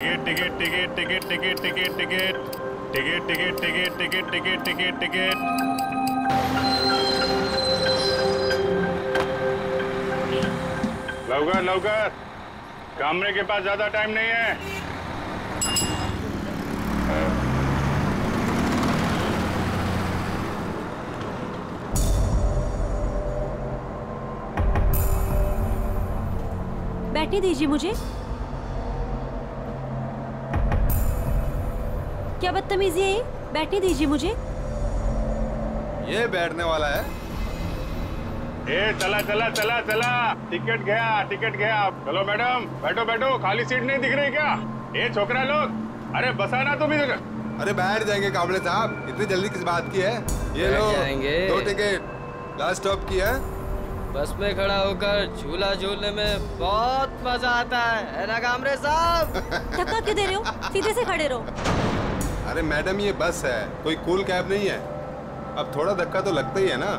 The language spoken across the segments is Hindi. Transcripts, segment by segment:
Ticket ticket ticket ticket ticket ticket ticket ticket ticket ticket ticket ticket ticket. लवकर लवकर, कमरे के पास ज्यादा टाइम नहीं है। बैठने दीजिए मुझे। क्या बदतमीजी है ये? बैठने दीजिए मुझे। ये बैठने वाला है। ए चला चला चला चला, टिकट गया टिकट गया। चलो मैडम बैठो बैठो, खाली सीट नहीं दिख रही क्या? ए छोकरा लोग, अरे बसा ना तुम इधर। अरे बैठ जाएंगे काबले साहब, इतनी जल्दी किस बात की है? ये लो 2 टिकट, लास्ट स्टॉप की है। बस में खड़ा होकर झूला झूलने में बहुत मजा आता है ना कामरे साहब? धक्का क्यों दे रहे हो? सीधे से खड़े रहो। अरे मैडम ये बस है, कोई कूल कैब नहीं है। अब थोड़ा धक्का तो लगता ही है ना।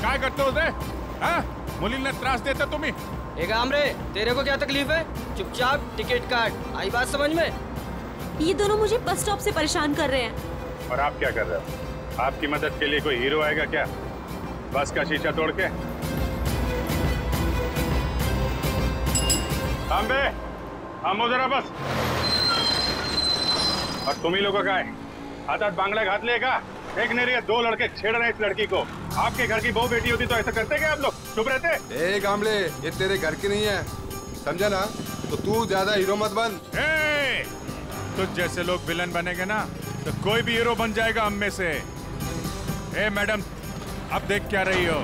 काय करते हो? मुलींना त्रास देता तुम्ही? ए कामरे, तेरे को क्या तकलीफ है? चुपचाप टिकट काट। आई बात समझ में? ये दोनों मुझे बस स्टॉप से परेशान कर रहे हैं। और आप क्या कर रहे हो? आपकी मदद के लिए कोई हीरो आएगा क्या? बस का शीशा तोड़ के? थांबे, थांबो जरा बस। और तुम ही लोगों का है हाथात बांगला घातले का? देख नहीं रही है, 2 लड़के छेड़ रहे हैं इस लड़की को। आपके घर की बहू बेटी होती तो ऐसा करते क्या आप लोग? चुप रहते? ए कामले, ये तेरे घर की नहीं है, समझा ना? तो तू ज्यादा हीरो मत बन। तुझ जैसे लोग विलन बनेंगे ना तो कोई भी हीरो बन जाएगा हम में से। ए मैडम, अब देख क्या रही हो?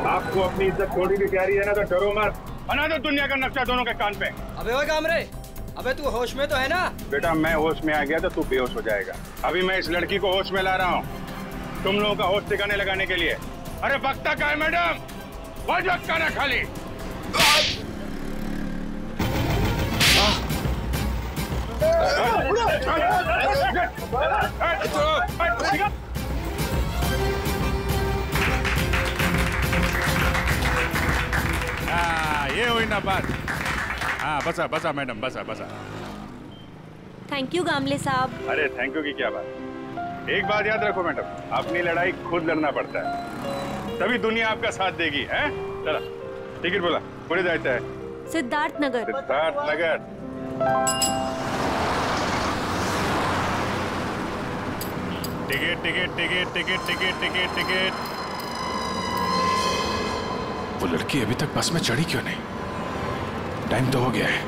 आपको अपनी इज्जत थोड़ी भी प्यारी है ना तो डरो मत। बना दो दुनिया का नक्शा दोनों के कान पे। अबे ओए कामरे, अबे तू होश में तो है ना? बेटा मैं होश में आ गया तो तू बेहोश हो जाएगा। अभी मैं इस लड़की को होश में ला रहा हूँ तुम लोगों का होश ठिकाने लगाने के लिए। अरे बकता का है मैडम, वजह का ना खाली। ये हुई ना बात। हाँ बसा बसा मैडम, बसा बसा। थैंक यू गामले साहब। अरे थैंक यू की क्या बात। एक बात याद रखो मैडम, अपनी लड़ाई खुद लड़ना पड़ता है, तभी दुनिया आपका साथ देगी। है चला टिकट बोला, कुठे जायचं है? Siddharth Nagar. Siddharth Nagar. Ticket ticket ticket ticket ticket ticket ticket. वो लड़की अभी तक बस में चढ़ी क्यों नहीं? टाइम तो हो गया है।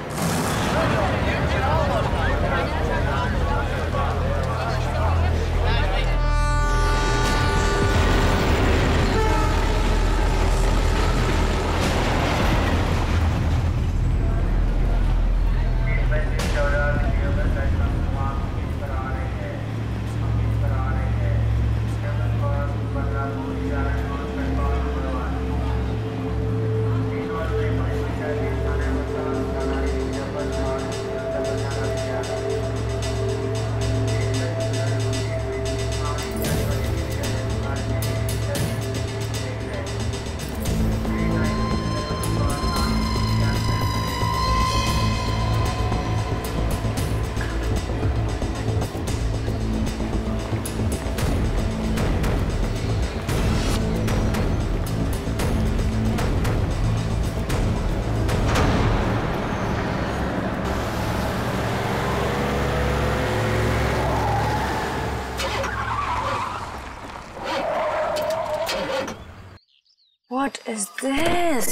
What is this?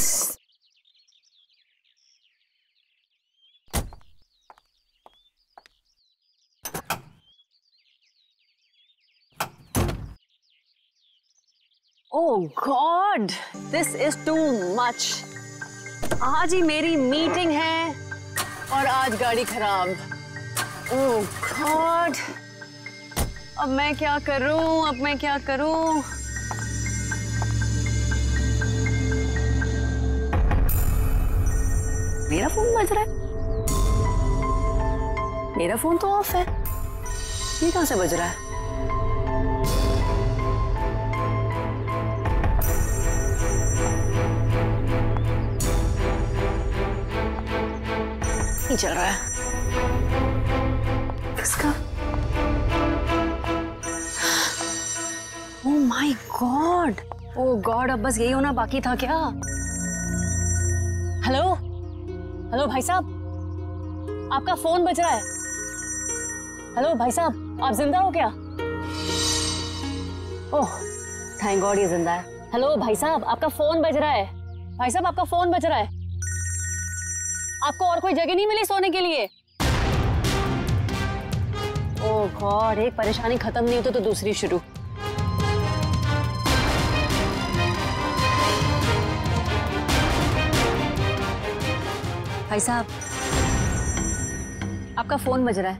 Oh God, this is too much. आज ही मेरी मीटिंग है और आज गाड़ी खराब। Oh God, अब मैं क्या करूं? अब मैं क्या करूं? मेरा फोन बज रहा है। मेरा फोन तो ऑफ है, ये कहां से बज रहा है? नहीं चल रहा है इसका। Oh my God, oh God, अब बस यही होना बाकी था क्या? हेलो हेलो भाई साहब, आपका फोन बज रहा है। हेलो भाई साहब, आप जिंदा हो क्या? ओह थैंक गॉड ये जिंदा है। हेलो भाई साहब, आपका फोन बज रहा है। भाई साहब आपका फोन बज रहा है। आपको और कोई जगह नहीं मिली सोने के लिए? ओह गॉड, एक परेशानी खत्म नहीं होती तो दूसरी शुरू। भाई साहब आपका फोन बज रहा है,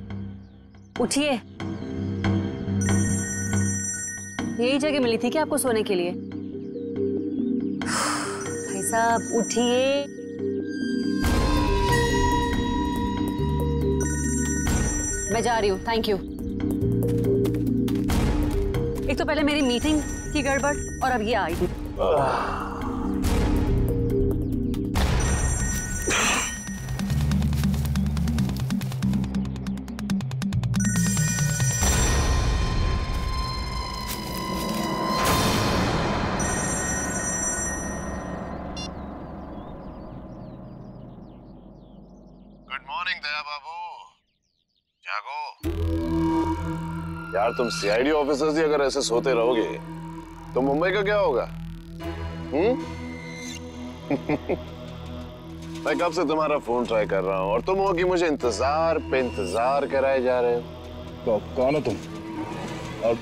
उठिए। यही जगह मिली थी क्या आपको सोने के लिए? भाई साहब उठिए। मैं जा रही हूँ, थैंक यू। एक तो पहले मेरी मीटिंग की गड़बड़ और अब ये आई थी। यार तुम सीआईडी ऑफिसर्स ही अगर ऐसे सोते रहोगे तो मुंबई का क्या होगा? मैं कब से तुम्हारा फोन ट्राई कर रहा हूँ और तुम हो कि मुझे इंतजार पे इंतजार कराए जा रहे हो। तो कौन हो तुम और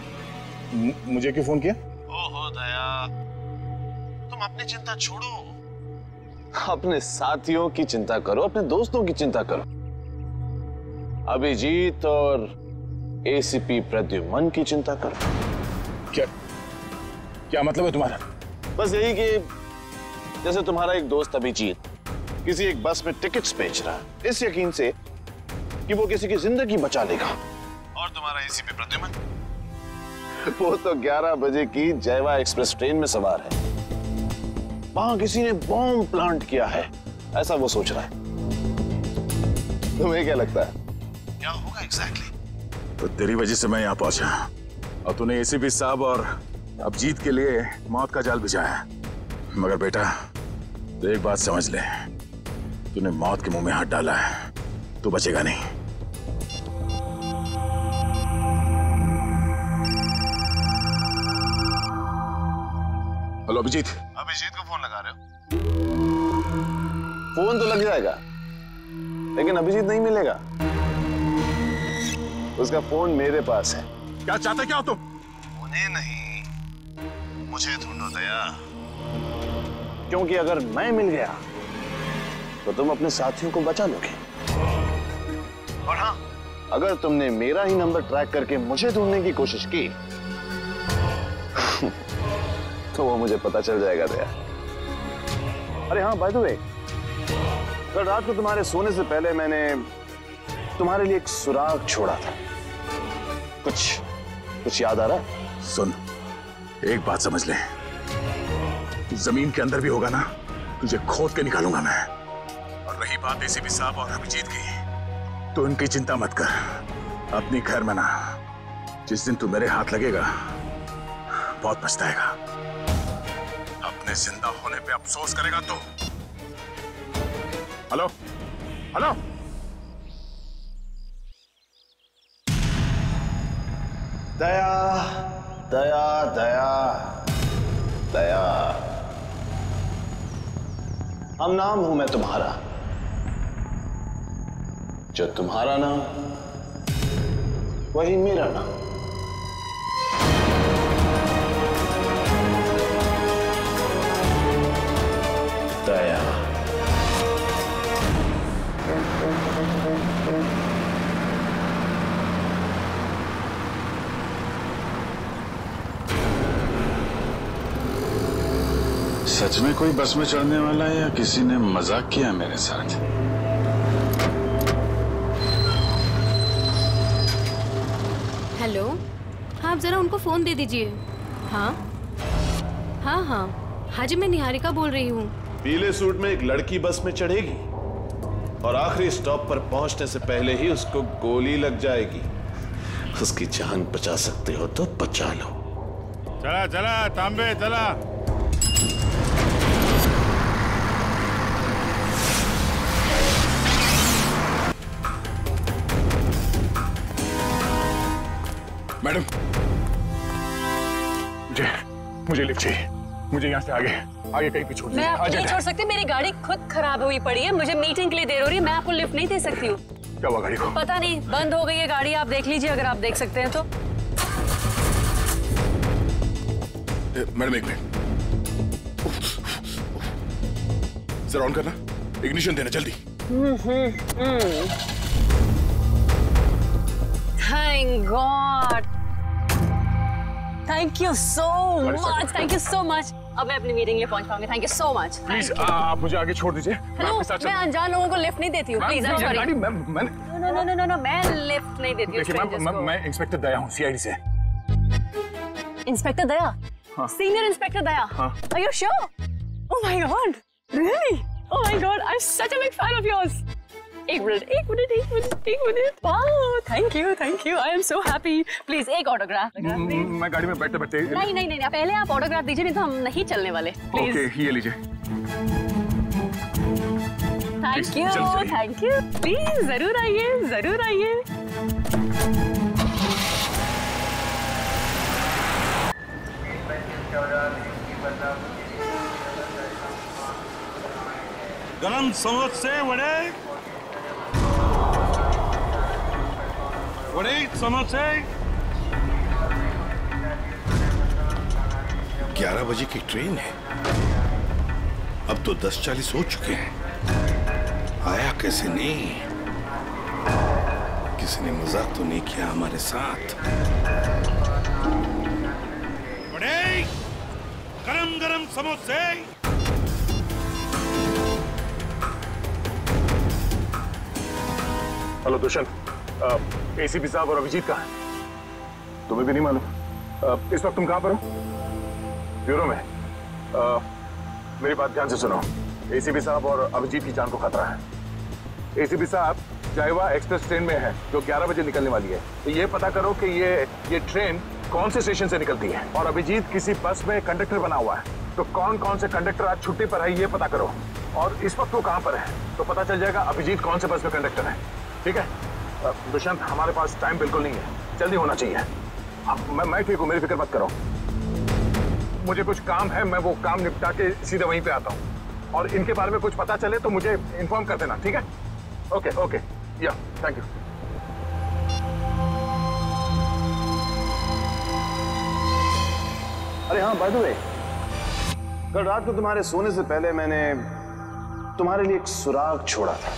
मुझे क्यों फोन किया? ओहो दया, तुम अपनी चिंता छोड़ो, अपने साथियों की चिंता करो, अपने दोस्तों की चिंता करो। अभिजीत और एसीपी प्रद्युमन की चिंता करो। क्या मतलब है तुम्हारा? बस यही कि जैसे तुम्हारा एक दोस्त अभिजीत किसी एक बस में टिकट्स बेच रहा है इस यकीन से कि वो किसी की जिंदगी बचा लेगा, और तुम्हारा एसीपी प्रद्युमन वो तो 11 बजे की जयवा एक्सप्रेस ट्रेन में सवार है, वहां किसी ने बॉम्ब प्लांट किया है ऐसा वो सोच रहा है। तुम्हें क्या लगता है क्या होगा एग्जैक्टली? तो तेरी वजह से मैं यहाँ पहुंचा और तूने एसीपी साहब और अभिजीत के लिए मौत का जाल बिछाया। मगर बेटा तो एक बात समझ ले, तूने मौत के मुंह में हाथ डाला है, तू बचेगा नहीं। हेलो अभिजीत। अभिजीत को फोन लगा रहे हो? फोन तो लग जाएगा लेकिन अभिजीत नहीं मिलेगा, उसका फोन मेरे पास है। क्या चाहते क्या हो तुम? उन्हें नहीं, मुझे ढूंढो दया, क्योंकि अगर मैं मिल गया तो तुम अपने साथियों को बचा लोगे, और हाँ अगर तुमने मेरा ही नंबर ट्रैक करके मुझे ढूंढने की कोशिश की तो वो मुझे पता चल जाएगा दया। अरे हाँ बाय द वे, कल रात को तुम्हारे सोने से पहले मैंने तुम्हारे लिए एक सुराग छोड़ा था, कुछ याद आ रहा? सुन, एक बात समझ ले, जमीन के अंदर भी होगा ना, तुझे खोद के निकालूंगा मैं। और रही बात एसीपी साहब और अभिजीत की, तो इनकी चिंता मत कर, अपनी खैर में ना। जिस दिन तू मेरे हाथ लगेगा बहुत पछताएगा, अपने जिंदा होने पे अफसोस करेगा तू। हेलो हेलो, दया दया दया दया, हम नाम हूं मैं तुम्हारा, जो तुम्हारा नाम वही मेरा नाम। दया। सच में कोई बस में चढ़ने वाला है या किसी ने मजाक किया मेरे साथ? हेलो, हाँ आप जरा उनको फोन दे दीजिए। हाँ हाँ हाँ हाँ जी, मैं निहारिका बोल रही हूँ। पीले सूट में एक लड़की बस में चढ़ेगी और आखिरी स्टॉप पर पहुंचने से पहले ही उसको गोली लग जाएगी। उसकी जान बचा सकते हो तो बचा लो। चला चला तांबे चला। मैडम, मुझे लिफ्ट चाहिए। मुझे यहाँ से आगे कहीं भी छोड़ दीजिए। मैं आपको नहीं छोड़ सकती, मेरी गाड़ी खुद खराब हुई पड़ी है, मुझे मीटिंग के लिए देर हो रही है, मैं आपको लिफ्ट नहीं दे सकती हूँ। क्या हुआ गाड़ी को? पता नहीं, बंद हो गई है गाड़ी, आप देख लीजिए अगर आप देख सकते हैं तो। मैडम एक मिनट, जरा ऑन करना, इग्निशन देना जल्दी। Thank God, thank you so much, thank you so much. अब मैं अपनी मीटिंग लिए पहुंच पाऊंगी। Thank you so much. Please आप मुझे आगे छोड़ दीजिए। हेलो, मैं अनजान लोगों को लिफ्ट नहीं देती हूँ, प्लीज। गाड़ी मैं लिफ्ट नहीं देती हूँ देखिए मैं इंस्पेक्टर दया हूँ, सीआईडी से। इंस्पेक्टर दया? हाँ। सीनियर इंस्पेक्टर दया? हाँ। Are you sure? Oh my God, really? Oh my God, I'm such a big fan of yours. एक minute. Wow, thank you. I am so happy. Please एक ऑटोग्राफ। मैं गाड़ी में बैठते नहीं, पहले आप ऑटोग्राफ दीजिए, नहीं तो हम नहीं चलने वाले। प्लीज। ओके, ये लीजिए। Thank you. प्लीज जरूर आइए। गरम समोसे वड़े समोसे। 11 बजे की ट्रेन है, अब तो 10:40 हो चुके हैं। आया कैसे नहीं? किसी ने मजाक तो नहीं किया हमारे साथ? वड़े, गरम समोसे। हेलो दुष्यंत, एसीपी साहब और अभिजीत कहाँ हैं? तुम्हें भी नहीं मालूम? इस वक्त तुम कहाँ पर हो? ब्यूरो में। मेरी बात ध्यान से सुनो। एसीपी साहब और अभिजीत की जान को खतरा है। एसीपी साहब जायवा एक्सप्रेस ट्रेन में है जो 11 बजे निकलने वाली है। तो ये पता करो कि ये ट्रेन कौन से स्टेशन से निकलती है। और अभिजीत किसी बस में कंडक्टर बना हुआ है, तो कौन से कंडक्टर आज छुट्टी पर है ये पता करो। और इस वक्त वो कहाँ पर है तो पता चल जाएगा अभिजीत कौन से बस में कंडक्टर है। ठीक है दुष्यंत, हमारे पास टाइम बिल्कुल नहीं है, जल्दी होना चाहिए। मैं ठीक हूँ, मेरी फिक्र मत करो। मुझे कुछ काम है, मैं वो काम निपटा के सीधे वहीं पे आता हूँ। और इनके बारे में कुछ पता चले तो मुझे इन्फॉर्म कर देना, ठीक है? ओके, या थैंक यू। अरे हाँ, बाय द वे, कल रात को तुम्हारे सोने से पहले मैंने तुम्हारे लिए एक सुराग छोड़ा था।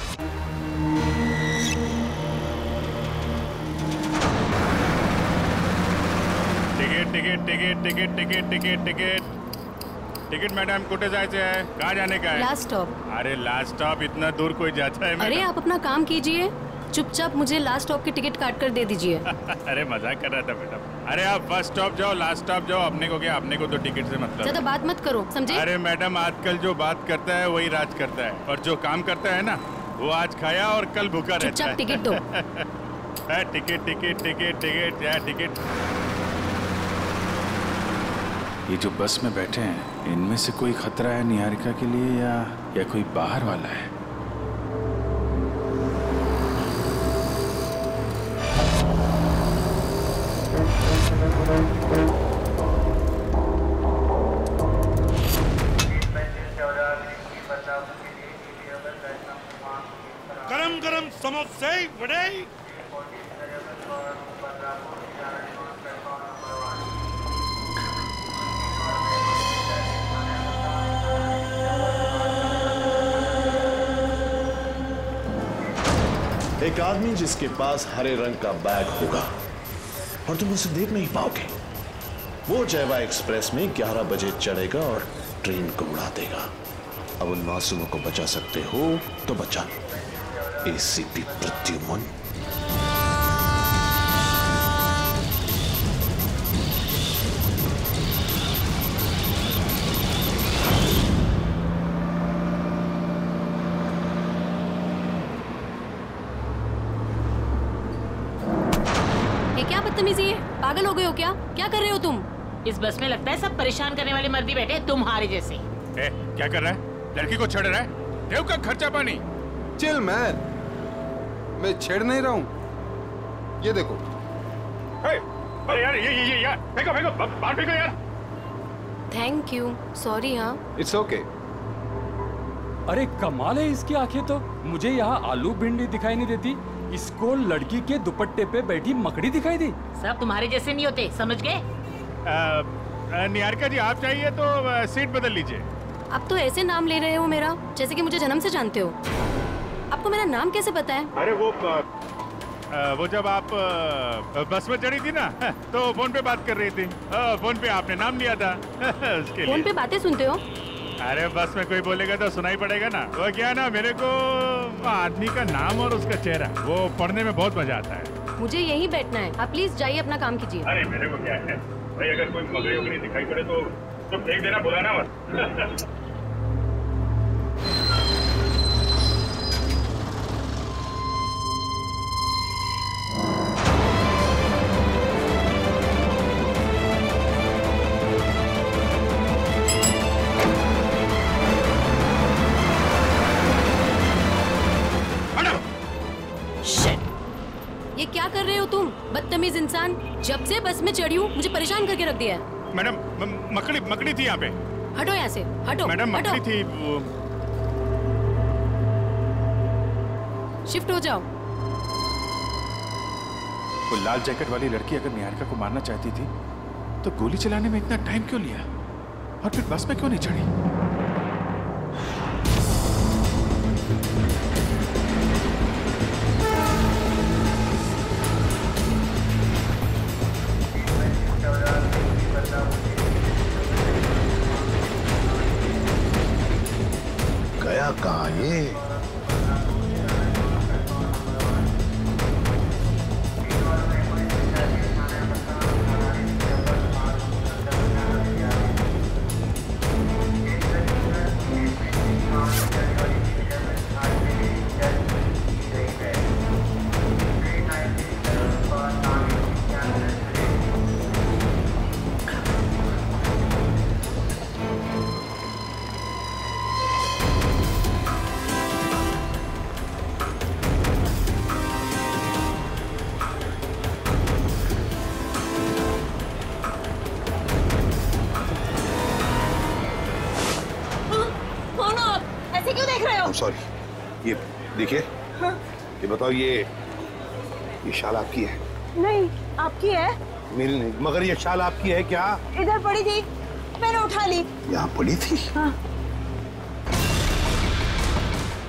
टिकट मैडम, कुठे जायचे है? कहाँ जाने का है? Last stop. अरे लास्ट स्टॉप, इतना दूर कोई जाता है? अरे आप अपना काम कीजिए, चुपचाप मुझे लास्ट स्टॉप की टिकट काट कर दे दीजिए। अरे मजाक कर रहा था मैडम। अरे आप फर्स्ट स्टॉप जाओ, लास्ट स्टॉप जाओ, अपने को क्या, अपने को तो टिकट से मतलब। ज्यादा बात मत करो, समझे? अरे मैडम, आजकल जो बात करता है वही राज करता है, और जो काम करता है ना वो आज खाया और कल भूखा रहता है। चुपचाप टिकट दो। टिकट। ये जो बस में बैठे हैं, इनमें से कोई खतरा है निहारिका के लिए या कोई बाहर वाला है? गरम समोसे वड़े। एक आदमी जिसके पास हरे रंग का बैग होगा और तुम उसे देख नहीं पाओगे, वो जयवा एक्सप्रेस में 11 बजे चढ़ेगा और ट्रेन को उड़ा देगा। अब उन मासूमों को बचा सकते हो तो बचा लो। एसीपी प्रद्युमन। बदतमीजी है? पागल हो गए हो क्या? क्या कर रहे हो तुम? इस बस में लगता है सब परेशान करने वाले मर्दी बैठे तुम्हारे जैसे। क्या कर रहा है? लड़की को छेड़ रहा है? देव का खर्चा पानी। चिल मैन, मैं छेड़ नहीं रहा हूँ। ये देखो। अरे यार ये यार फेंको बाहर फेंको यार। Thank you, sorry. हाँ इट्स ओके। अरे कमाल है इसकी आंखें तो। मुझे यहाँ आलू भिंडी दिखाई नहीं देती, इसको लड़की के दुपट्टे पे बैठी मकड़ी दिखाई दी। सब तुम्हारे जैसे नहीं होते, समझ गए? निहारिका जी आप चाहिए तो सीट बदल लीजिए। आप तो ऐसे नाम ले रहे हो मेरा जैसे कि मुझे जन्म से जानते हो। आपको मेरा नाम कैसे पता है? अरे वो जब आप बस में चढ़ी थी ना तो फोन पे बात कर रही थी। फोन पे आपने नाम लिया था उसके लिए। फोन पे बातें सुनते हो? अरे बस में कोई बोलेगा तो सुनाई पड़ेगा ना। वो क्या ना, मेरे को आदमी का नाम और उसका चेहरा वो पढ़ने में बहुत मजा आता है। मुझे यहीं बैठना है, आप प्लीज जाइए अपना काम कीजिए। अरे मेरे को क्या है भाई, अगर कोई मगरी वगरी दिखाई पड़े तो फेंक देना, बुलाना मत। ये क्या कर रहे हो तुम, बदतमीज इंसान? जब से बस में चढ़ी हूँ मुझे परेशान करके रख दिया है। मैडम मकड़ी थी यहाँ पे। हटो यहाँ से, हटो। मैडम मकड़ी थी वो। शिफ्ट हो जाओ। वो लाल जैकेट वाली लड़की अगर निहारिका को मारना चाहती थी तो गोली चलाने में इतना टाइम क्यों लिया, और फिर बस में क्यों नहीं चढ़ी? गया कहाँ ये? सॉरी, ये देखिए। हाँ? ये बताओ, ये शाल आपकी है? नहीं, आपकी है। मेरी नहीं, मगर ये शाल आपकी है क्या? इधर पड़ी थी, मैंने उठा ली। यहाँ पड़ी थी? हाँ।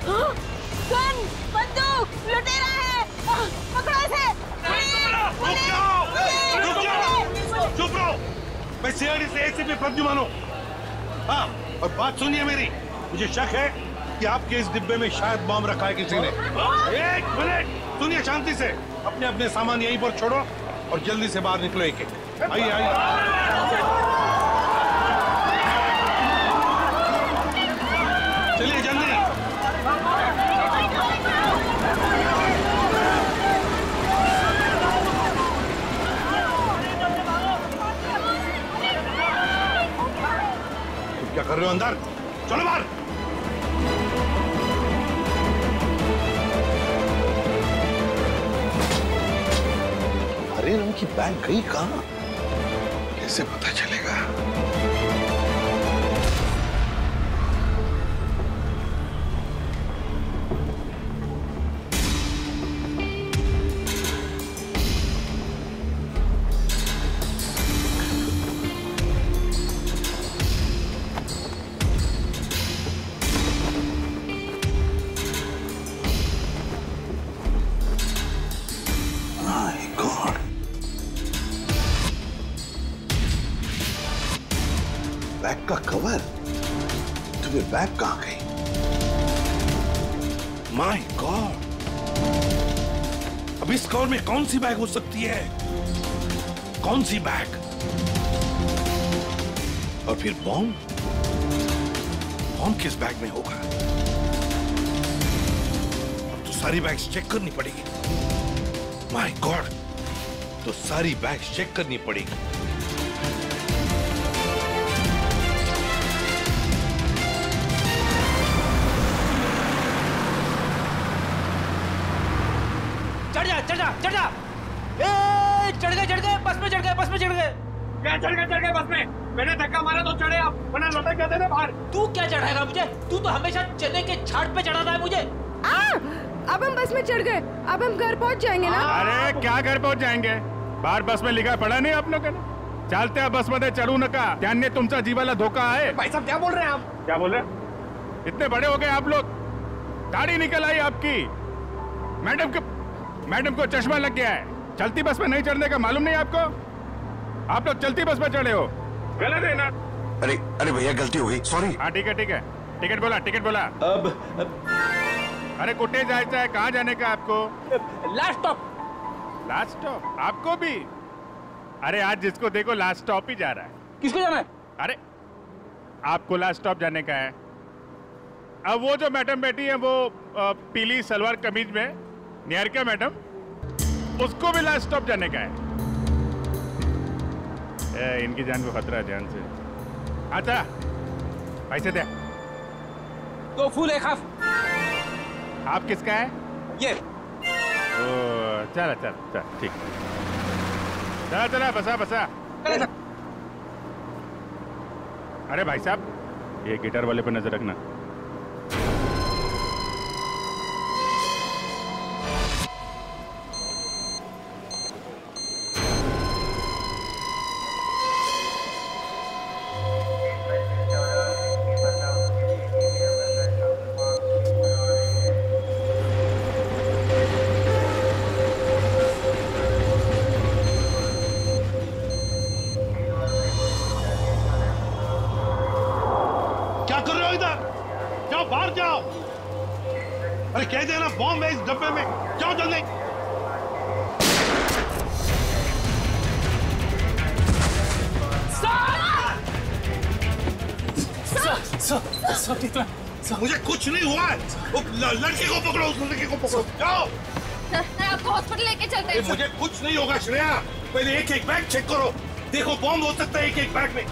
हाँ? गन, बंदूक, लुटेरा है। पकड़ो इसे। चुप रहो। मैं सीआईडी से एसीपी प्रद्युमन हूँ। हाँ, और बात सुनिए मेरी। मुझे शक है कि आपके इस डिब्बे में शायद बम रखा है किसी ने। एक मिनट सुनिए शांति से। अपने अपने सामान यहीं पर छोड़ो और जल्दी से बाहर निकलो। एक एक आइए आइए। चलिए जल्दी। तुम क्या कर रहे हो अंदर? चलो बाहर। हरे रंग की बैग गई कहाँ? कैसे पता चलेगा? बैग का कवर? तुम्हें बैग कहाँ गई? My God! अब इस कवर में कौन सी बैग हो सकती है? कौन सी बैग? और फिर बॉम्ब? बॉम्ब किस बैग में होगा? अब तो सारी बैग्स चेक करनी पड़ेगी। My God! तो सारी बैग चेक करनी पड़ेगी। चढ़ जा चढ़ जा चढ़ जा। चढ़ गए बस में चढ़ गए। क्या चढ़ गए बस में? मैंने धक्का मारा तो चढ़े आप, वरना लटक जाते थे बाहर। तू क्या चढ़ाएगा मुझे? तू तो हमेशा चने के झाड़ पे चढ़ाता है मुझे। अब हम बस में चढ़ गए, अब हम घर पहुंच जाएंगे ना। अरे क्या घर पहुंच जाएंगे? बाहर बस में लिखा पड़ा नहीं आप लोगों ने? चालते बस मध्ये चढू नका, त्याने तुमचा जीवाला धोका है। भाई साहब क्या बोल रहे हैं आप? क्या बोल रहे हैं? इतने बड़े हो गए आप लोग, दाढ़ी निकल आई आपकी। मैडम को चश्मा लग गया है। चलती बस में नहीं चढ़ने का मालूम नहीं आपको? आप लोग चलती बस में चढ़े हो, गलत है ना? अरे भैया गलती हो गई, सॉरी। हाँ ठीक है। टिकट बोला। अब अरे कुटे जायचं है? कहाँ जाने का आपको? लास्ट स्टॉप आपको भी? अरे आज जिसको देखो लास्ट स्टॉप ही जा रहा है। किसको जाना है? अरे आपको लास्ट स्टॉप जाने का है। अब वो जो मैडम बैठी है वो पीली सलवार कमीज में, निहारिका मैडम, उसको भी लास्ट स्टॉप जाने का है। इनकी जान को खतरा है, ध्यान से। अच्छा पैसे दे। 2 फूल 1 हाफ। आप किसका है? ये। चल ठीक। चला बसा। अरे भाई साहब ये गिटार वाले पे नजर रखना। अरे कह देना बॉम्ब है इस डब्बे में, जाओ जल्दी। मुझे कुछ नहीं हुआ है। वो लड़के को पकड़ो, उस लड़के को पकड़ो, जाओ। आपको हॉस्पिटल लेके चलते हैं। मुझे कुछ नहीं होगा श्रेया, पहले एक बैग चेक करो, देखो बॉम्ब हो सकता है एक बैग में।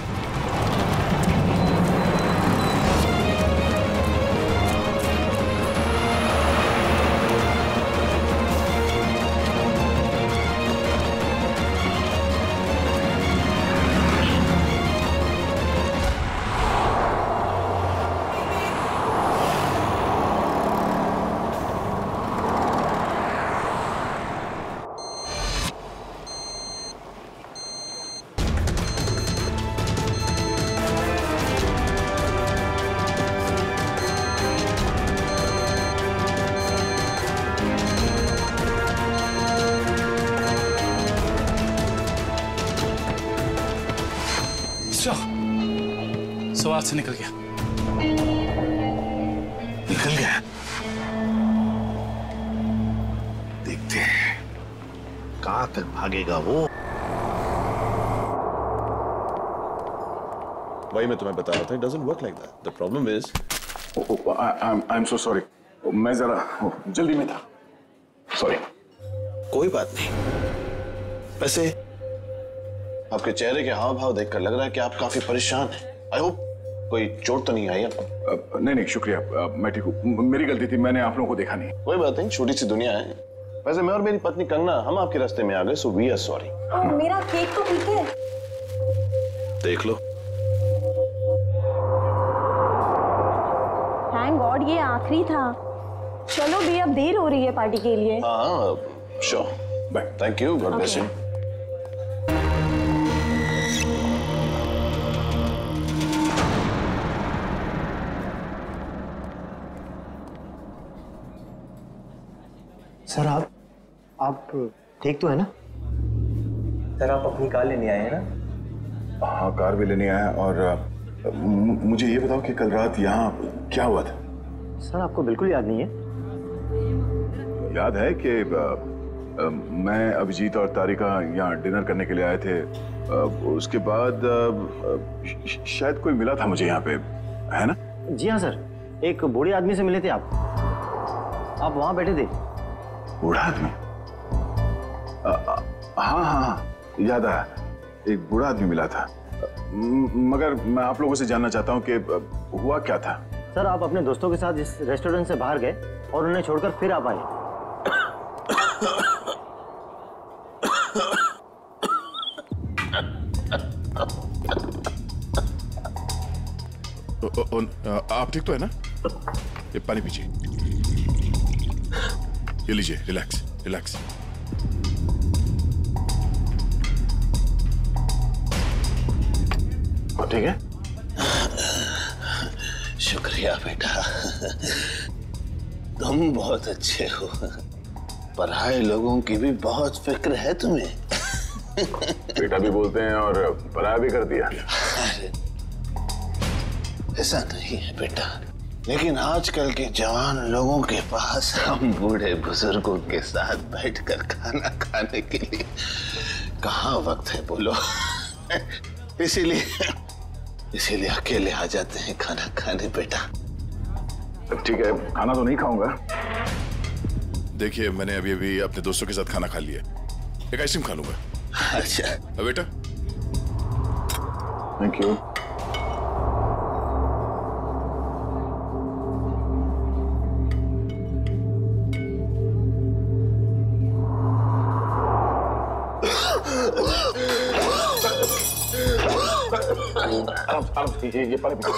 सवाल से निकल गया। देखते हैं कहां तक भागेगा वो। वही मैं तुम्हें बता रहा था, it doesn't work like that. The problem is I'm so sorry. मैं जरा जल्दी में था, सॉरी। कोई बात नहीं। वैसे आपके चेहरे के हाव भाव देखकर लग रहा है कि आप काफी परेशान हैं। आई होप कोई चोट तो नहीं आई आपको? नहीं शुक्रिया, मैं ठीक हूँ। मेरी गलती थी, मैंने आप लोगों को देखा नहीं। कोई बात नहीं, छोटी सी दुनिया है। वैसे मैं और मेरी पत्नी कंगना हम आपके रास्ते में आ गए, सो वी आर सॉरी। मेरा केक तो ठीक है। देख लो। थैंक गॉड ये आखिरी था। चलो भी अब देर हो रही है पार्टी के लिए। हाँ sure, bye. Thank you, god bless you. Sir आप ठीक तो है ना? सर आप अपनी कार लेने आए हैं ना? हाँ कार भी लेने आया। और मुझे ये बताओ कि कल रात यहाँ क्या हुआ था? सर आपको बिल्कुल याद नहीं है? याद है कि मैं, अभिजीत और तारिका यहाँ डिनर करने के लिए आए थे। उसके बाद शायद कोई मिला था मुझे यहाँ पे, है ना? जी हाँ सर, एक बूढ़े आदमी से मिले थे आप वहाँ बैठे थे। बूढ़ा आदमी? हाँ हाँ हाँ, याद आया, एक बूढ़ा आदमी मिला था। मगर मैं आप लोगों से जानना चाहता हूँ कि हुआ क्या था। सर, आप अपने दोस्तों के साथ इस रेस्टोरेंट से बाहर गए और उन्हें छोड़कर फिर आप आए। आप ठीक तो है ना? ये पानी पीजिए, ये लीजिए, रिलैक्स रिलैक्स। ठीक है? शुक्रिया बेटा, तुम बहुत अच्छे हो। पराये लोगों की भी बहुत फिक्र है तुम्हें। बेटा भी बोलते हैं और पराया भी कर दिया। ऐसा नहीं है बेटा, लेकिन आजकल के जवान लोगों के पास हम बूढ़े बुजुर्गों के साथ बैठकर खाना खाने के लिए कहाँ वक्त है बोलो। इसीलिए अकेले आ जाते हैं खाना खाने बेटा। ठीक है, खाना तो नहीं खाऊंगा। देखिए, मैंने अभी अभी अपने दोस्तों के साथ खाना खा लिया, एक आइसक्रीम खा लूंगा। अच्छा बेटा, थैंक यू। ये पानी पीजिए।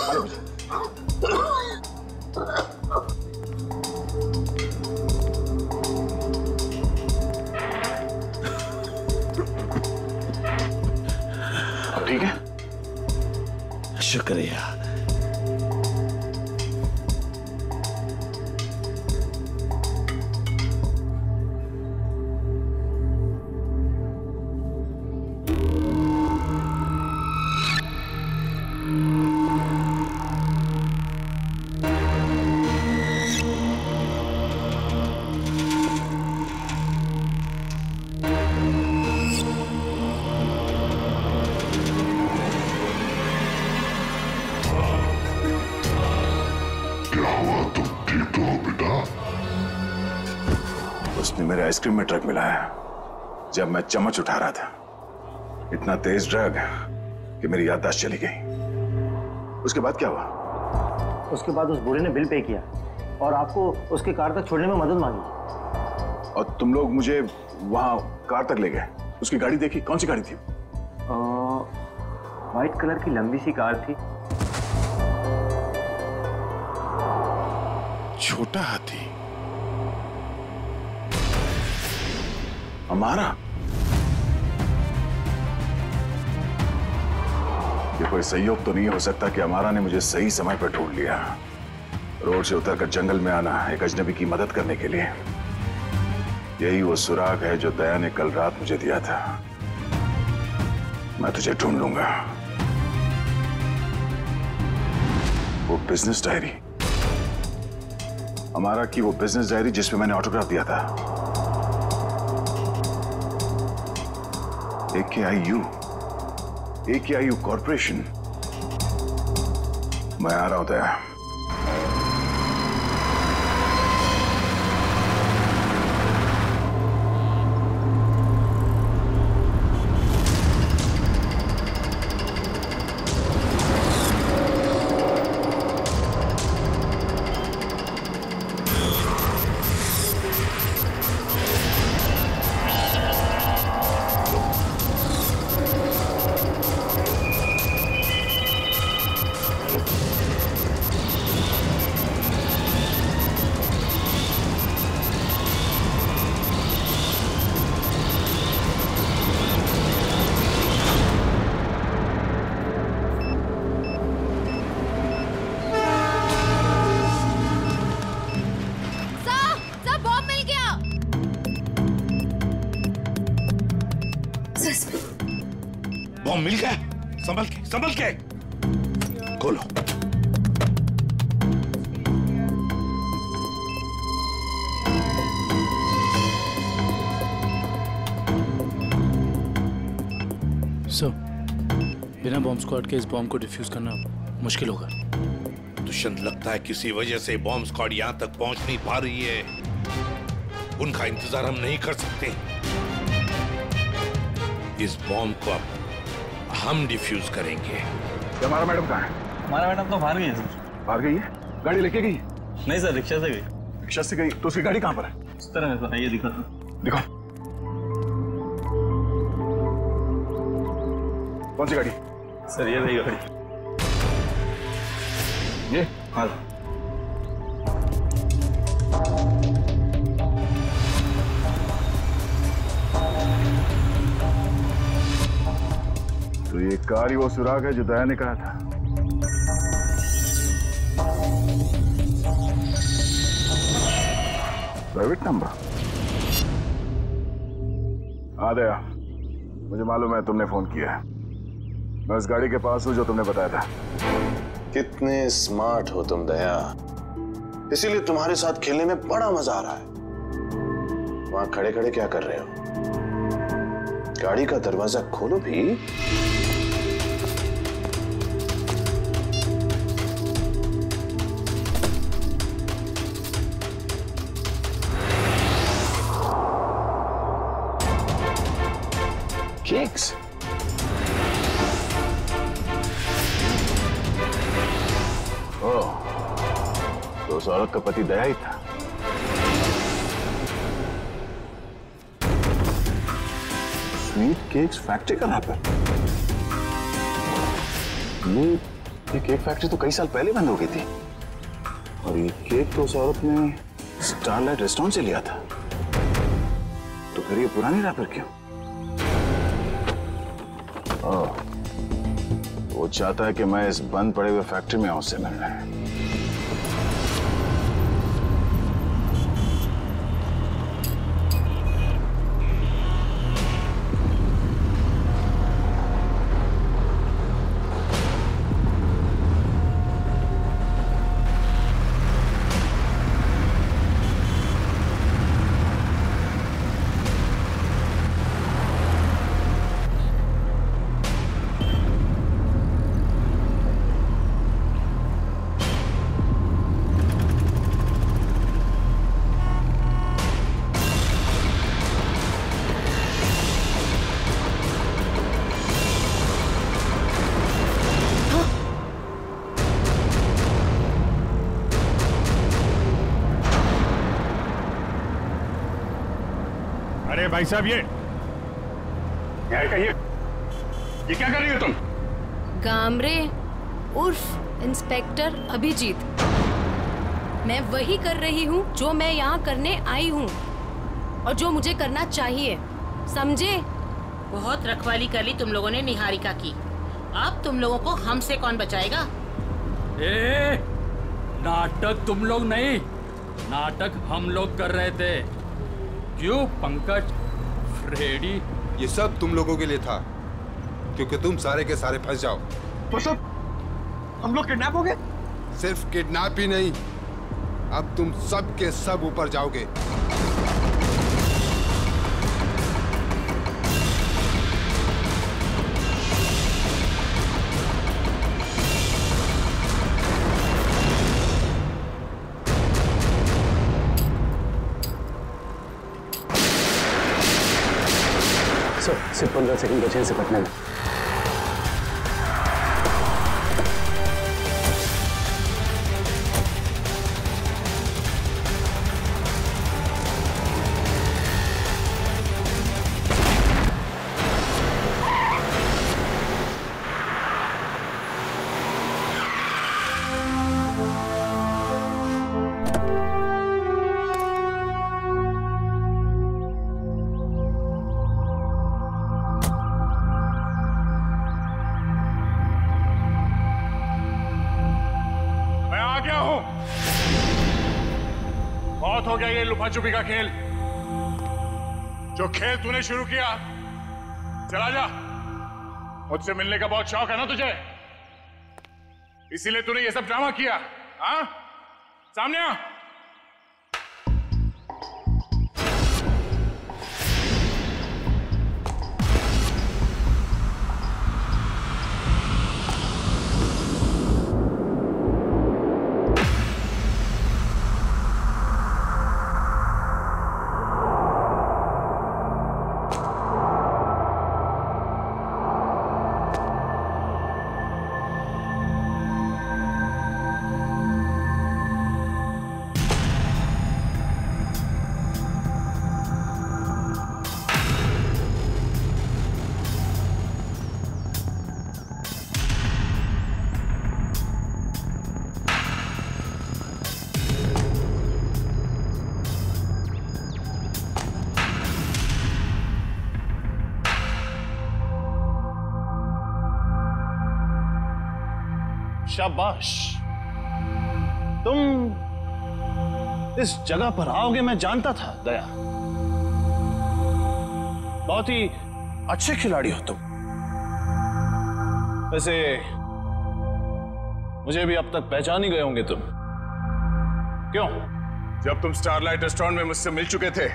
ठीक है, शुक्रिया। उसने मेरे आइसक्रीम में ड्रग मिलाया जब मैं चम्मच उठा रहा था। इतना तेज ड्रग कि मेरी याददाश्त चली गई। उसके बाद क्या हुआ? उसके बाद उस बूढ़े ने बिल पे किया और आपको उसके कार तक छोड़ने में मदद मांगी। और तुम लोग मुझे वहां कार तक ले गए। उसकी गाड़ी देखी? कौन सी गाड़ी थी? व्हाइट कलर की लंबी सी कार थी। छोटा हाथी हमारा? ये कोई संयोग तो नहीं हो सकता कि हमारा ने मुझे सही समय पर ढूंढ लिया, रोड से उतरकर जंगल में आना एक अजनबी की मदद करने के लिए। यही वो सुराग है जो दया ने कल रात मुझे दिया था। मैं तुझे ढूंढ लूंगा। वो बिजनेस डायरी, हमारा की वो बिजनेस डायरी जिसमें मैंने ऑटोग्राफ दिया था। AKIU corporation. मैं आ रहा हूं दया। बॉम्ब मिल गया। संभल के खोलो। सर, बिना बॉम्ब स्क्वाड के इस बॉम्ब को डिफ्यूज करना मुश्किल होगा। दुष्यंत, लगता है किसी वजह से बॉम्ब स्क्वाड यहाँ तक पहुंच नहीं पा रही है। उनका इंतजार हम नहीं कर सकते। इस बॉम्ब को अब हम डिफ्यूज करेंगे। हमारा मैडम कहाँ है? हमारा मैडम तो बाहर गई है सर। बाहर गई है? गाड़ी लेके गई? नहीं सर, रिक्शा से गई। रिक्शा से गई? तो उसकी गाड़ी कहाँ पर है? इस तरह है सर, ये दिखाता। दिखाओ। कौन सी गाड़ी? सर ये रही गाड़ी। ये? हाँ। तो ये कार ही वो सुराग है जो दया ने कहा था। Private number? हाँ दया, मुझे मालूम है तुमने फोन किया है। मैं उस गाड़ी के पास हूं जो तुमने बताया था। कितने स्मार्ट हो तुम दया, इसीलिए तुम्हारे साथ खेलने में बड़ा मजा आ रहा है। वहां खड़े खड़े क्या कर रहे हो? गाड़ी का दरवाजा खोलो भी। केक्स? ओह, तो उस औरत का पति दया ही था। स्वीट केक्स फैक्ट्री का रैपर? ये केक फैक्ट्री तो कई साल पहले बंद हो गई थी, और ये केक तो उस औरत ने स्टारलाइट रेस्टोरेंट से लिया था। तो फिर ये पुरानी रैपर क्यों? ओह, वो चाहता है कि मैं इस बंद पड़े हुए फैक्ट्री में आऊं उससे मिलने। भाई साहब ये क्या कर रही हो तुम? गामरे उर्फ इंस्पेक्टर अभिजीत, मैं वही कर रही हूँ जो मैं यहाँ करने आई हूँ और जो मुझे करना चाहिए, समझे? बहुत रखवाली कर ली तुम लोगों ने निहारिका की। अब तुम लोगों को हमसे कौन बचाएगा? नाटक तुम लोग नहीं, नाटक हम लोग कर रहे थे। क्यों पंकज, फ्रेडी? ये सब तुम लोगों के लिए था, क्योंकि तुम सारे के सारे फंस जाओ। तो सब हम लोग किडनैप हो गए? सिर्फ किडनैप ही नहीं, अब तुम सब के सब ऊपर जाओगे। सिर्फ 15 सेकंड बचे से पटने में। बहुत हो गया ये लुपा छुपी का खेल। जो खेल तूने शुरू किया, चला जा। मुझसे मिलने का बहुत शौक है ना तुझे, इसीलिए तूने ये सब ड्रामा किया। हाँ, सामने आ। शाबाश, तुम इस जगह पर आओगे मैं जानता था दया। बहुत ही अच्छे खिलाड़ी हो तुम। वैसे मुझे भी अब तक पहचान ही गए होंगे तुम। क्यों? जब तुम स्टारलाइट रेस्टोरेंट में मुझसे मिल चुके थे,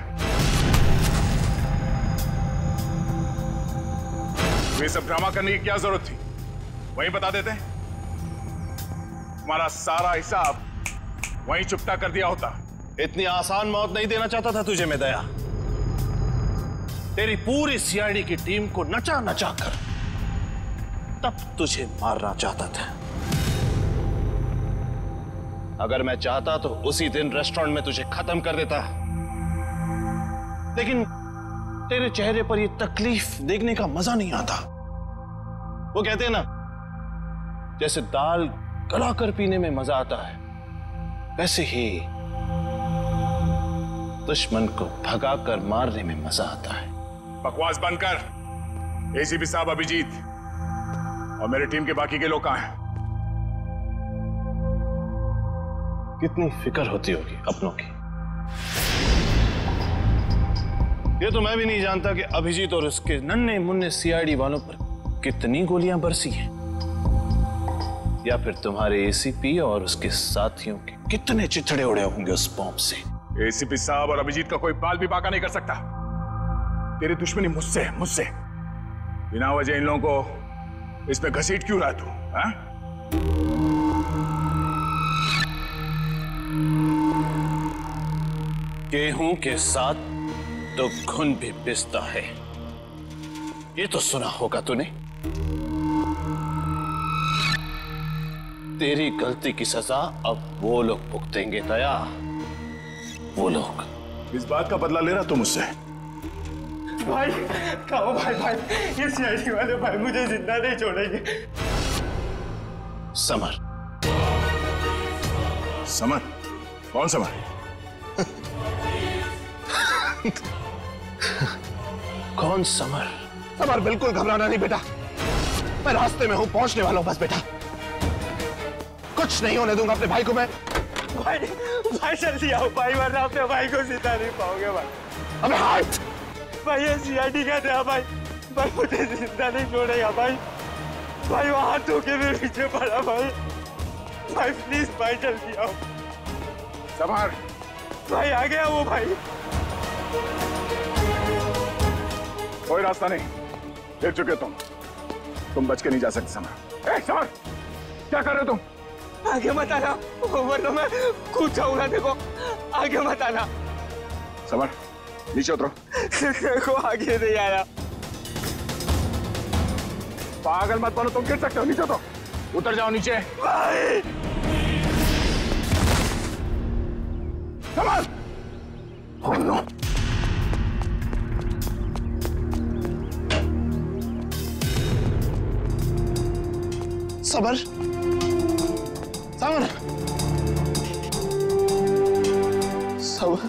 ये सब ड्रामा करने की क्या जरूरत थी? वहीं बता देते। तुम्हारा सारा हिसाब वहीं चुकता कर दिया होता। इतनी आसान मौत नहीं देना चाहता था तुझे मैं दया। तेरी पूरी सीआईडी की टीम को नचा नचा कर तब तुझे मारना चाहता था। अगर मैं चाहता तो उसी दिन रेस्टोरेंट में तुझे खत्म कर देता, लेकिन तेरे चेहरे पर यह तकलीफ देखने का मजा नहीं आता। वो कहते हैं ना, जैसे दाल गलाकर पीने में मजा आता है, वैसे ही दुश्मन को भगाकर मारने में मजा आता है। बकवास बंद कर। एसीपी साहब अभिजीत और मेरी टीम के बाकी के लोग कहां हैं? कितनी फिक्र होती होगी अपनों की। ये तो मैं भी नहीं जानता कि अभिजीत और उसके नन्हे मुन्ने सीआईडी वालों पर कितनी गोलियां बरसी हैं, या फिर तुम्हारे एसीपी और उसके साथियों के कितने चिथड़े उड़े होंगे उस बॉम्ब से। एसीपी साहब और अभिजीत का कोई बाल भी बाका नहीं कर सकता। तेरी दुश्मनी मुझसे बिना वजह इन लोगों को इसमें घसीट क्यों रहा तू? हाँ? गेहूं के साथ तो घुन भी पिसता है, ये तो सुना होगा तूने। तेरी गलती की सजा अब वो लोग भुगतेंगे दया, वो लोग। इस बात का बदला ले रहा तू मुझसे? भाई खाओ भाई, ये सीआईडी वाले भाई मुझे जिंदा नहीं छोड़ेंगे। समर। समर? कौन समर? कौन समर? समर, बिल्कुल घबराना नहीं बेटा, मैं रास्ते में हूं, पहुंचने वाला हूं बस बेटा। कुछ नहीं होने दूंगा अपने भाई को मैं। भाई जल्दी आओ भाई, वरना अपने भाई को जिंदा नहीं पाओगे भाई। अबे हाथ! भाई ये सीआईडी का था भाई मुझे जिंदा नहीं छोड़ेगा भाई। भाई वो हाथ धोके मेरे पीछे पड़ा भाई प्लीज भाई जल्दी आओ। समर! भाई आ गया वो भाई। कोई रास्ता नहीं, गिर चुके तुम बच के नहीं जा सकते समर। समर, क्या कर रहे हो तुम? आगे मत आना, वरना मैं कूद जाऊंगा। देखो आगे मत आना। समर नीचे उतरो। देखो आगे नहीं आया। पागल मत बनो, तुम गिर सकते हो। नीचे उतरो, उतर जाओ नीचे। भाई summer! Oh no! Summer! Summer! Summer!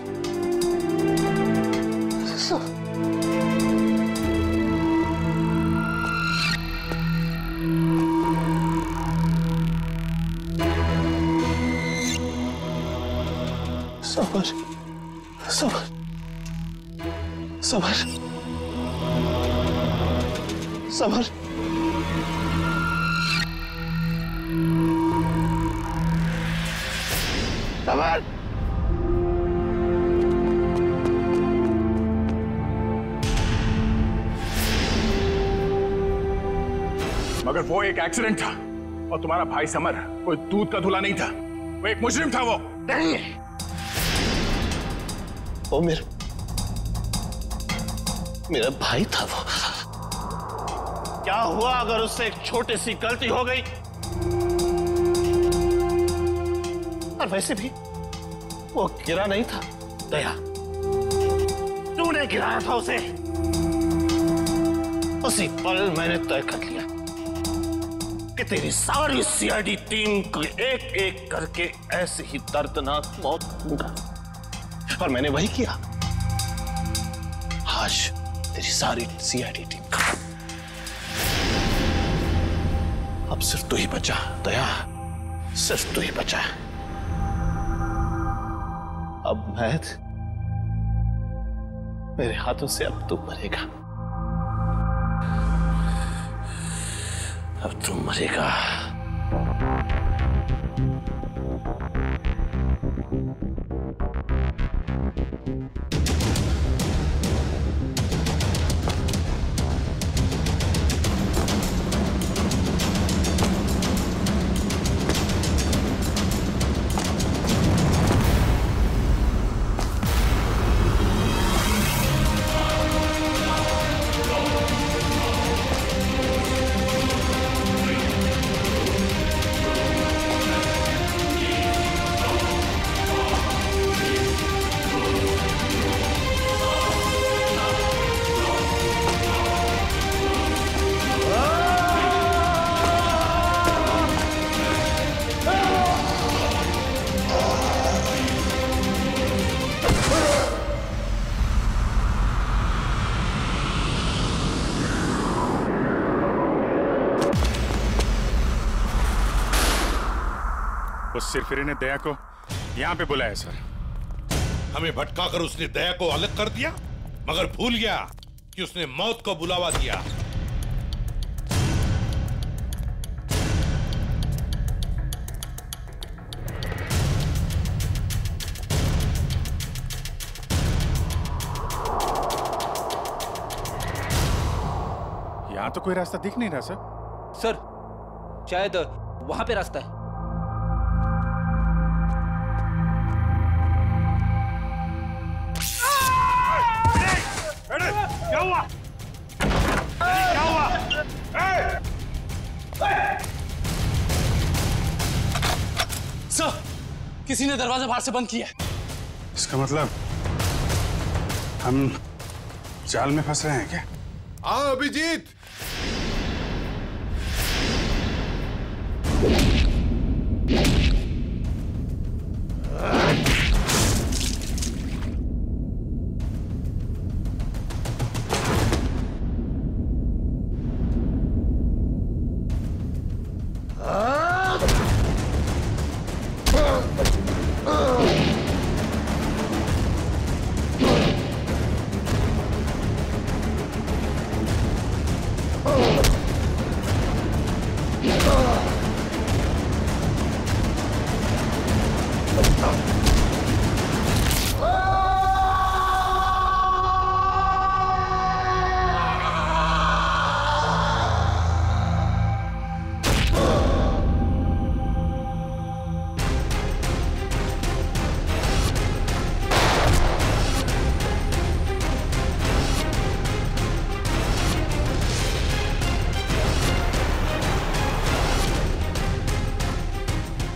Summer! Summer! Summer! Summer! Summer! मगर वो एक एक्सीडेंट था और तुम्हारा भाई समर कोई दूध का धुला नहीं था, वो एक मुजरिम था। वो नहीं, वो मेरा भाई था। वो क्या हुआ अगर उससे एक छोटी सी गलती हो गई? और वैसे भी वो गिरा नहीं था दया, तूने गिराया था उसे। उसी पल मैंने तय कर लिया कि तेरी सारी सीआईडी टीम को एक एक करके ऐसे ही दर्दनाक मौत दूंगा, और मैंने वही किया। आज तेरी सारी सीआईडी टीम खत्म। अब सिर्फ तू ही बचा दया। सिर्फ तू ही बचा है। अब मेरे हाथों से अब तू मरेगा। अब तू मरेगा। उस सिरफिरे ने दया को यहाँ पे बुलाया सर। हमें भटकाकर उसने दया को अलग कर दिया, मगर भूल गया कि उसने मौत को बुलावा दिया। यहाँ तो कोई रास्ता दिख नहीं रहा सर। सर शायद वहां पे रास्ता है। क्या हुआ? क्या हुआ? सर, किसी ने दरवाजा बाहर से बंद किया है। इसका मतलब हम जाल में फंस रहे हैं क्या? हाँ अभिजीत।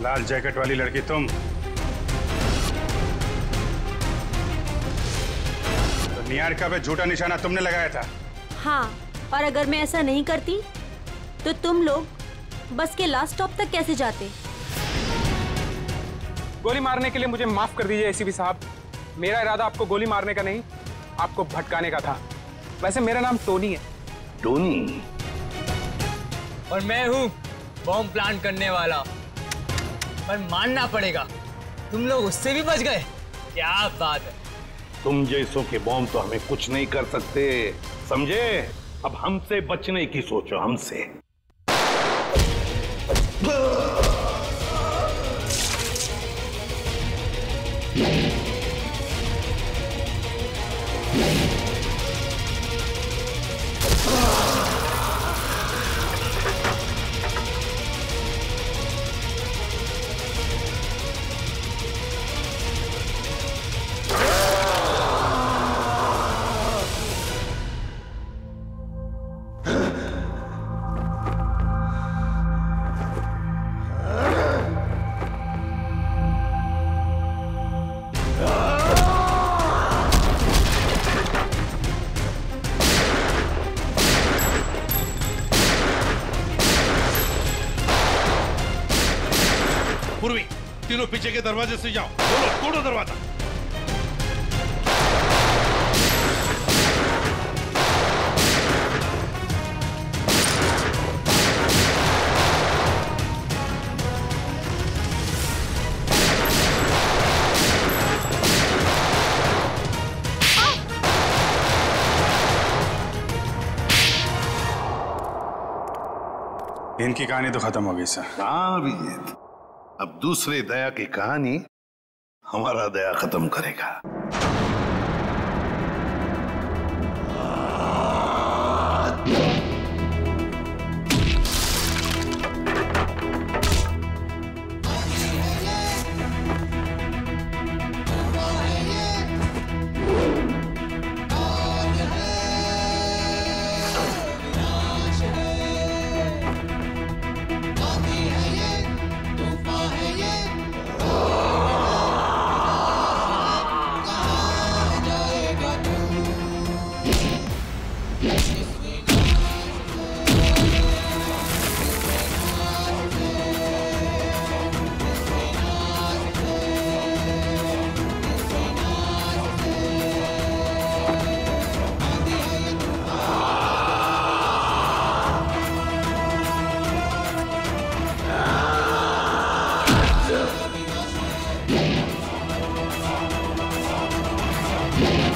लाल जैकेट वाली लड़की तुम? तो निहारिका पे झूठा निशाना तुमने लगाया था? हाँ, और अगर मैं ऐसा नहीं करती तो तुम लोग बस के लास्ट स्टॉप तक कैसे जाते? गोली मारने के लिए मुझे माफ कर दीजिए एसीपी साहब। मेरा इरादा आपको गोली मारने का नहीं, आपको भटकाने का था। वैसे मेरा नाम टोनी है। टोनी? और मैं हूँ बॉम्ब प्लांट करने वाला। पर मानना पड़ेगा, तुम लोग उससे भी बच गए। क्या बात है। तुम जैसों के बॉम्ब तो हमें कुछ नहीं कर सकते, समझे? अब हमसे बचने की सोचो, हमसे। पूर्वी, तीनों पीछे के दरवाजे से जाओ। तोड़ो दरवाजा। इनकी कहानी तो खत्म हो गई सर। हाँ अभिजीत, अब दूसरे दया की कहानी हमारा दया खत्म करेगा। Yeah.